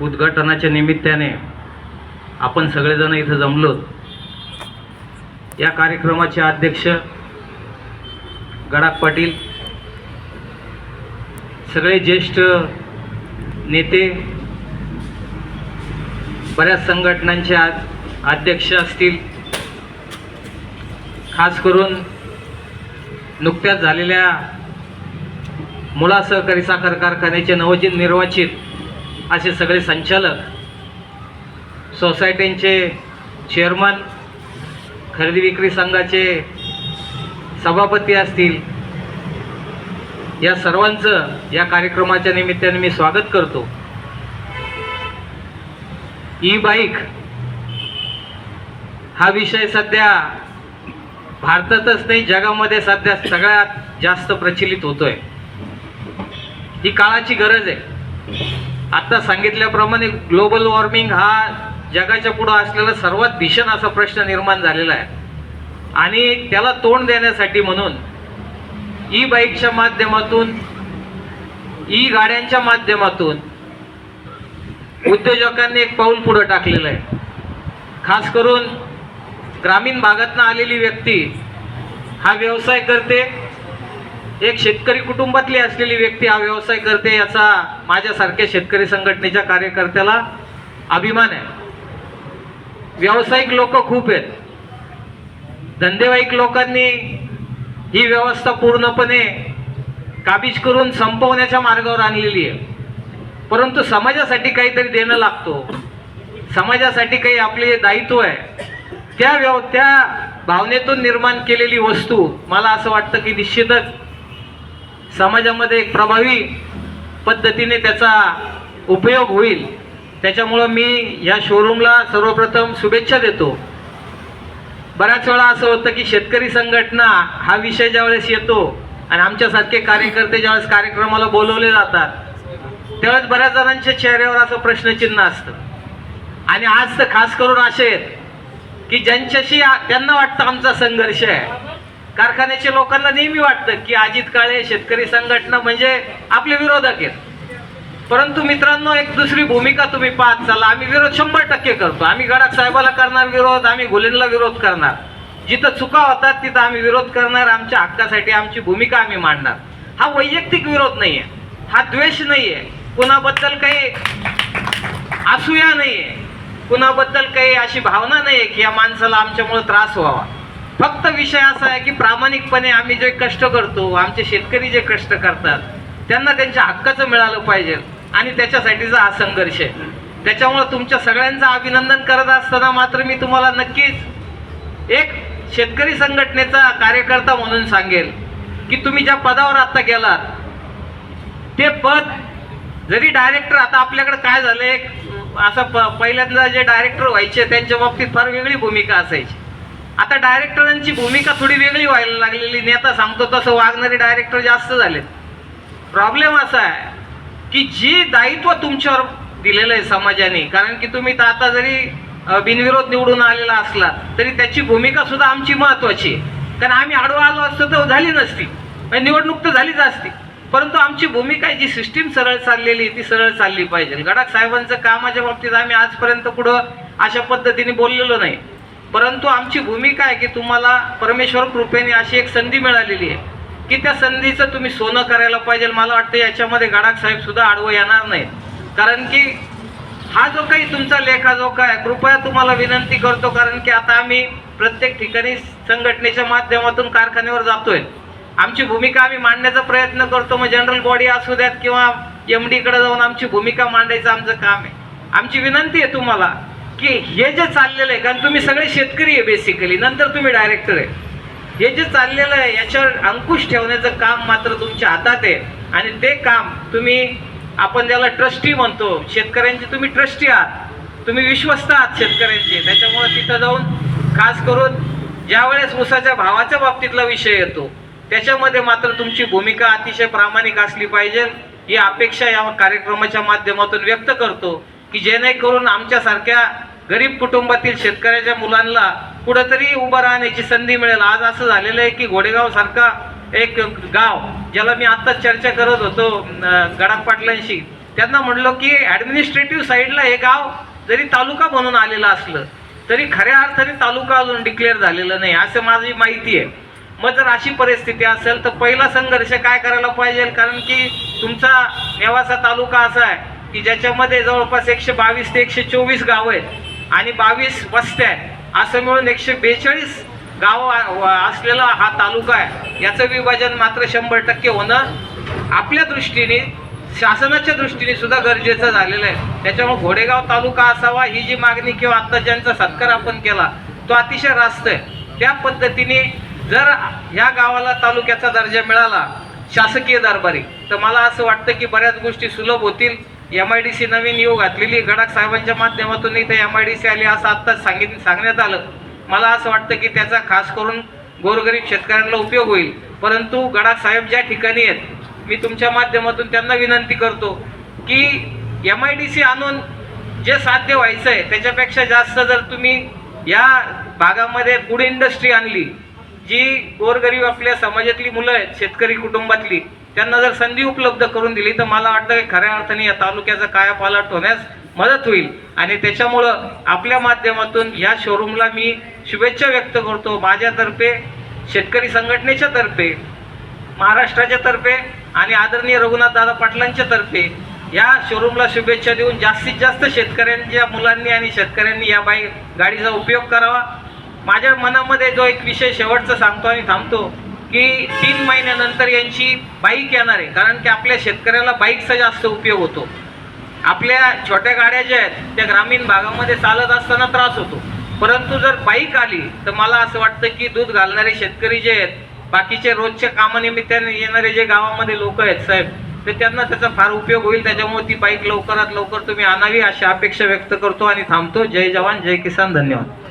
उद्घाटनाच्या निमित्ताने आपण सगळेजण इथं जमलो। या कार्यक्रमाचे अध्यक्ष गडाख पाटील, सगळे ज्येष्ठ नेते, बऱ्याच संघटनांचे अध्यक्ष असतील, खास करून नुकत्याच झालेल्या मुळा सहकारी साखर कारखान्याचे नवोजित निर्वाचित असे सगळे संचालक, सोसायट्यांचे चेअरमन, खरेदी विक्री संघाचे सभापती असतील, या सर्वांचं या कार्यक्रमाच्या निमित्ताने मी स्वागत करतो। ई बाईक हा विषय सध्या भारतातच नाही जगामध्ये सध्या सगळ्यात जास्त प्रचलित होतोय। ही काळाची गरज आहे। आता सांगितल्याप्रमाणे ग्लोबल वॉर्मिंग हा जगाच्या पुढे असलेला सर्वात भीषण असा प्रश्न निर्माण झालेला आहे आणि त्याला तोंड देण्यासाठी म्हणून ई बाईकच्या माध्यमातून, ई गाड्यांच्या माध्यमातून उद्योजकांनी एक पाऊल पुढे टाकलेलं आहे। खास करून ग्रामीण भागातून आलेली व्यक्ती हा व्यवसाय करते, एक शेतकरी कुटुंबातली असलेली व्यक्ती हा व्यवसाय करते, याचा माझ्यासारख्या शेतकरी संघटनेच्या कार्यकर्त्याला अभिमान आहे। व्यावसायिक लोक खूप आहेत, धंदेवाईक लोकांनी ही व्यवस्था पूर्णपणे काबीज करून संपवण्याच्या मार्गावर आणलेली आहे, परंतु समाजासाठी काहीतरी देणं लागतो, समाजासाठी काही आपले दायित्व आहे। त्या भावनेतून निर्माण केलेली वस्तू मला असं वाटतं की निश्चितच समाजामध्ये एक प्रभावी पद्धतीने त्याचा उपयोग होईल। त्याच्यामुळं मी या शोरूमला सर्वप्रथम शुभेच्छा देतो। बऱ्याच वेळा असं होतं की शेतकरी संघटना हा विषय ज्यावेळेस येतो आणि आमच्यासारखे कार्यकर्ते ज्यावेळेस कार्यक्रमाला बोलवले जातात त्यावेळेस बऱ्याच जणांच्या चेहऱ्यावर असं प्रश्नचिन्ह असतं आणि आज तर खास करून असे आहेत की ज्यांच्याशी त्यांना वाटतं आमचा संघर्ष आहे। कारखान्याच्या लोकांना नेहमी वाटतं की अजित काळे शेतकरी संघटना म्हणजे आपले विरोधक आहेत, परंतु मित्रांनो एक दुसरी भूमिका तुम्ही पाहत चला। आम्ही विरोध 100% करतो। आम्ही गडाख साहेबाला करणार विरोध, आम्ही घोलेनला विरोध करणार, जिथं चुका होतात तिथं आम्ही विरोध करणार, आमच्या हक्कासाठी आमची भूमिका आम्ही मांडणार। हा वैयक्तिक विरोध नाहीये, हा द्वेष नाहीये, कुणाबद्दल काही असूया नाहीये, कुणाबद्दल काही अशी भावना नाहीये की या माणसाला आमच्यामुळे त्रास व्हावा। फक्त विषय असा आहे की प्रामाणिकपणे आम्ही जे कष्ट करतो, आमचे शेतकरी जे कष्ट करतात त्यांना त्यांच्या हक्काचं मिळालं पाहिजे आणि त्याच्यासाठीचा हा संघर्ष आहे। त्याच्यामुळे तुमच्या सगळ्यांचं अभिनंदन करत असताना मात्र मी तुम्हाला नक्कीच एक शेतकरी संघटनेचा कार्यकर्ता म्हणून सांगेल की तुम्ही ज्या पदावर आता गेलात ते पद जरी डायरेक्टर, आता आपल्याकडे काय झालंय असं पहिल्यांदा जे डायरेक्टर व्हायचे त्यांच्या बाबतीत फार वेगळी भूमिका असायची, आता डायरेक्टरांची भूमिका थोडी वेगळी व्हायला लागलेली। नेता सांगतो तसं वागणारे डायरेक्टर जास्त झालेत। प्रॉब्लेम असा आहे की जी दायित्व तुमच्यावर दिलेलं आहे समाजाने, कारण की तुम्ही तर आता जरी बिनविरोध निवडून आलेला असला तरी त्याची भूमिका सुद्धा आमची महत्वाची आहे, कारण आम्ही आडवा आलो असतो तर झाली नसती, निवडणूक तर झालीच असती, परंतु आमची भूमिका आहे जी सिस्टीम सरळ चाललेली ती सरळ चालली पाहिजे। गडाख साहेबांचं कामाच्या बाबतीत आम्ही आजपर्यंत पुढं अशा पद्धतीने बोललेलो नाही, परंतु आमची भूमिका आहे की तुम्हाला परमेश्वर कृपेने अशी एक संधी मिळालेली आहे की त्या संधीचं तुम्ही सोनं करायला पाहिजे। मला वाटतं याच्यामध्ये गडाख साहेब सुद्धा आडवं येणार नाहीत, कारण की हा जो काही तुमचा लेखाजोखा आहे कृपया तुम्हाला विनंती करतो, कारण की आता आम्ही प्रत्येक ठिकाणी संघटनेच्या माध्यमातून कारखान्यावर जातोय, आमची भूमिका आम्ही मांडण्याचा प्रयत्न करतो। मग जनरल बॉडी असू द्यात किंवा MD कडे जाऊन आमची भूमिका मांडायचं आमचं काम आहे। आमची विनंती आहे तुम्हाला की हे जे चाललेलं आहे, कारण तुम्ही सगळे शेतकरी आहे बेसिकली, नंतर तुम्ही डायरेक्टर आहे, हे जे चाललेलं आहे याच्यावर अंकुश ठेवण्याचं काम मात्र तुमच्या हातात आहे आणि ते काम तुम्ही, आपण ज्याला ट्रस्टी म्हणतो, शेतकऱ्यांचे तुम्ही ट्रस्टी आहात, तुम्ही विश्वस्त आहात शेतकऱ्यांचे। त्याच्यामुळे तिथं जाऊन खास करून ज्यावेळेस ऊसाच्या भावाच्या बाबतीतला विषय येतो त्याच्यामध्ये मात्र तुमची भूमिका अतिशय प्रामाणिक असली पाहिजे, ही अपेक्षा या कार्यक्रमाच्या माध्यमातून व्यक्त करतो की जेणेकरून आमच्यासारख्या गरीब कुटुंबातील शेतकऱ्याच्या मुलांना कुठेतरी उभं राहण्याची संधी मिळेल। आज असं झालेलं आहे की घोडेगाव सारखा एक गाव, ज्याला मी आत्ताच चर्चा करत होतो गडाख पाटलांशी, त्यांना म्हणलो की ॲडमिनिस्ट्रेटिव्ह साईडला हे गाव जरी तालुका म्हणून आलेलं असलं तरी खऱ्या अर्थाने तालुका अजून डिक्लेअर झालेलं नाही असं माझी माहिती आहे. मग जर अशी परिस्थिती असेल तर पहिला संघर्ष काय करायला पाहिजे, कारण की तुमचा नेवासा तालुका असा आहे की ज्याच्यामध्ये जवळपास 122 ते 124 गावं आहेत आणि 22 वस्त्या आहेत, असं मिळून 142 गावं असलेला हा तालुका आहे. याचं विभाजन मात्र 100% होणं आपल्या दृष्टीने, शासनाच्या दृष्टीने सुद्धा गरजेचं झालेलं आहे. त्याच्यामुळे घोडेगाव तालुका असावा ही जी मागणी किंवा आता ज्यांचा सत्कार आपण केला तो अतिशय रास्त आहे. त्या पद्धतीने जर ह्या गावाला तालुक्याचा दर्जा मिळाला शासकीय दरबारी तर मला असं वाटतं की बऱ्याच गोष्टी सुलभ होतील. MIDC नवीन येऊ घातलेली गडाख साहेबांच्या माध्यमातून इथं MIDC आली असं आत्ताच सांगण्यात आलं. मला असं वाटतं की त्याचा खास करून गोरगरीब शेतकऱ्यांना उपयोग होईल. परंतु गडाख साहेब ज्या ठिकाणी आहेत मी तुमच्या माध्यमातून त्यांना विनंती करतो की MIDC आणून जे साध्य व्हायचं आहे त्याच्यापेक्षा जास्त जर तुम्ही या भागामध्ये फूड इंडस्ट्री आणली, जी गोरगरीब आपल्या समाजातली मुलं आहेत शेतकरी कुटुंबातली, त्यांना जर संधी उपलब्ध करून दिली तर मला वाटतं की खऱ्या अर्थाने या तालुक्याचा कायापालट होण्यास मदत होईल. आणि त्याच्यामुळं आपल्या माध्यमातून या शोरूमला मी शुभेच्छा व्यक्त करतो. माझ्यातर्फे, शेतकरी संघटनेच्या तर्फे, महाराष्ट्राच्या तर्फे आणि आदरणीय रघुनाथदादा पाटलांच्या तर्फे या शोरूमला शुभेच्छा देऊन जास्तीत जास्त शेतकऱ्यांच्या मुलांनी आणि शेतकऱ्यांनी या गाडीचा उपयोग करावा. माझ्या मनामध्ये जो एक विषय शेवटचा सांगतो आणि थांबतो की 3 महिन्यानंतर यांची बाईक येणार आहे, कारण की आपल्या शेतकऱ्याला बाईकचा जास्त उपयोग होतो. आपल्या छोट्या गाड्या ज्या आहेत त्या ग्रामीण भागामध्ये चालत असताना त्रास होतो, परंतु जर बाईक आली तर मला असं वाटतं की दूध घालणारे शेतकरी जे आहेत, बाकीचे रोजच्या कामानिमित्ताने येणारे जे गावामध्ये लोक आहेत साहेब, तर त्यांना त्याचा फार उपयोग होईल. त्याच्यामुळे ती बाईक लवकरात लवकर तुम्ही आणावी अशी अपेक्षा व्यक्त करतो आणि थांबतो. जय जवान जय किसान. धन्यवाद.